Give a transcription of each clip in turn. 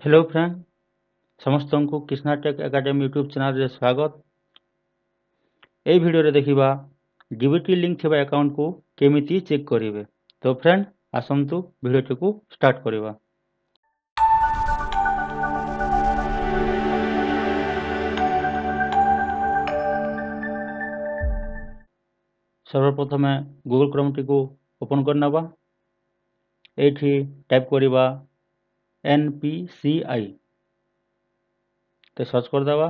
Hello friend, समस्त को Krishna tech academy YouTube channel रे स्वागत। এই ভিডিওରେ ଦେଖିବା ଡିବିଟି ଲିଙ୍କ ଥିବା ଆକାଉଣ୍ଟକୁ କେମିତି ଚେକ୍ କରିବେ। ତ ଫ୍ରେଣ୍ଡ, ଆସନ୍ତୁ ଭିଡ଼ିଓଟିକୁ ଷ୍ଟାର୍ଟ କରିବା। ସର୍ବପ୍ରଥମେ ଗୁଗଲ କ୍ରୋମଟିକୁ ଓପନ୍ କରିନେବା। ଏଇଠି ଟାଇପ୍ କରିବା NPCI ତ ସର୍ଚ୍ଚ କରିଦେବା।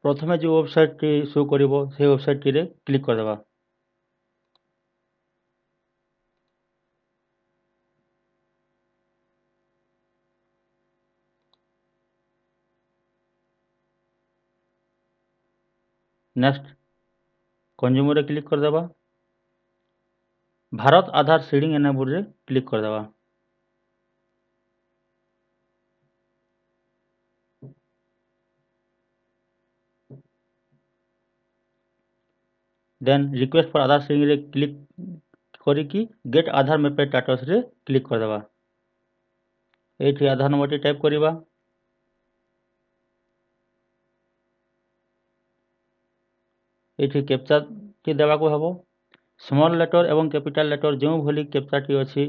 ପ୍ରଥମେ ଯେଉଁ ୱେବସାଇଟ୍ଟି ଶୋ କରିବ ସେ ୱେବସାଇଟ୍ଟିରେ କ୍ଲିକ୍ କରିଦେବା। ନେକ୍ସଟ କଞ୍ଜ୍ୟୁମରରେ କ୍ଲିକ୍ କରିଦେବା। ଭାରତ ଆଧାର ସିଡ଼ିଂ ଏନେବୁଲରେ କ୍ଲିକ୍ କରିଦେବା। ଦେନ୍ ରିକ୍ୱେଷ୍ଟ ଫର୍ ଆଧାର ସିଡ଼ିଂରେ କ୍ଲିକ୍ କରିକି ଗେଟ୍ ଆଧାର ମେପେଡ୍ ଷ୍ଟାଟସରେ କ୍ଲିକ୍ କରିଦେବା। ଏଇଠି ଆଧାର ନମ୍ବରଟି ଟାଇପ୍ କରିବା। ଏଇଠି କ୍ୟାପଚାଟି ଦେବାକୁ ହେବ। ସ୍ମଲ୍ ଲେଟର ଏବଂ କ୍ୟାପିଟାଲ ଲେଟର ଯେଉଁଭଳି କ୍ୟାପଚାଟି ଅଛି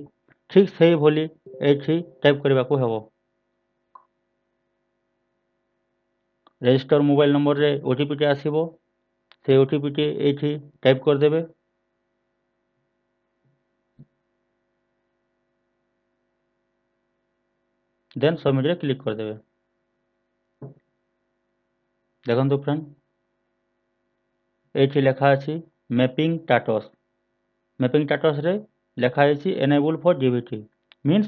ଠିକ୍ ସେଇଭଳି ଏଇଠି ଟାଇପ୍ କରିବାକୁ ହେବ। ରେଜିଷ୍ଟର ମୋବାଇଲ ନମ୍ବରରେ OTPଟି ଆସିବ। সেই OTPଟି ଏଇଠି ଟାଇପ୍ କରିଦେବେ। ଦେନ୍ ସବମିଟ୍ରେ କ୍ଲିକ୍ କରିଦେବେ। ଦେଖନ୍ତୁ ଫ୍ରେଣ୍ଡ, ଏଇଠି ଲେଖା ଅଛି ମ୍ୟାପିଂ ଷ୍ଟାଟସ୍। ମ୍ୟାପିଂ ଷ୍ଟାଟସ୍ରେ ଲେଖା ହେଇଛି ଏନେବୁଲ୍ ଫର୍ ଡିବିଟି, ମିନ୍ସ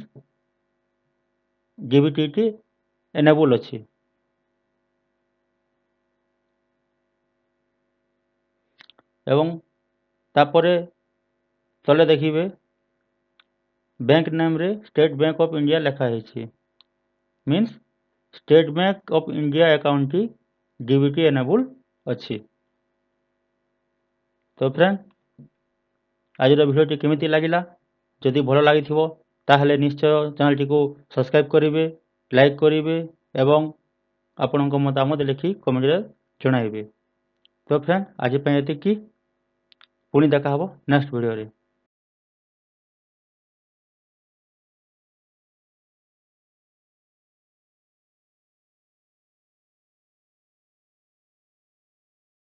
ଡିବିଟିଟି ଏନେବୁଲ୍ ଅଛି। ଏବଂ ତାପରେ ତଳେ ଦେଖିବେ ବ୍ୟାଙ୍କ ନେମ୍ରେ ଷ୍ଟେଟ୍ ବ୍ୟାଙ୍କ ଅଫ୍ ଇଣ୍ଡିଆ ଲେଖା ହେଇଛି, means State Bank of India ଆକାଉଣ୍ଟଟି ଡିବିଟି ଏନେବୁଲ୍ ଅଛି। ତ ଫ୍ରେଣ୍ଡ, ଆଜିର ଭିଡ଼ିଓଟି କେମିତି ଲାଗିଲା? ଯଦି ଭଲ ଲାଗିଥିବ ତାହେଲେ ନିଶ୍ଚୟ ଚ୍ୟାନେଲଟିକୁ ସବସ୍କ୍ରାଇବ୍ କରିବେ, ଲାଇକ୍ କରିବେ ଏବଂ ଆପଣଙ୍କ ମତାମତ ଲେଖି କମେଣ୍ଟରେ ଜଣାଇବେ। ତ ଫ୍ରେଣ୍ଡ, ଆଜି ପାଇଁ ଏତିକି। ପୁଣି ଦେଖା ହେବ ନେକ୍ସଟ ଭିଡ଼ିଓରେ।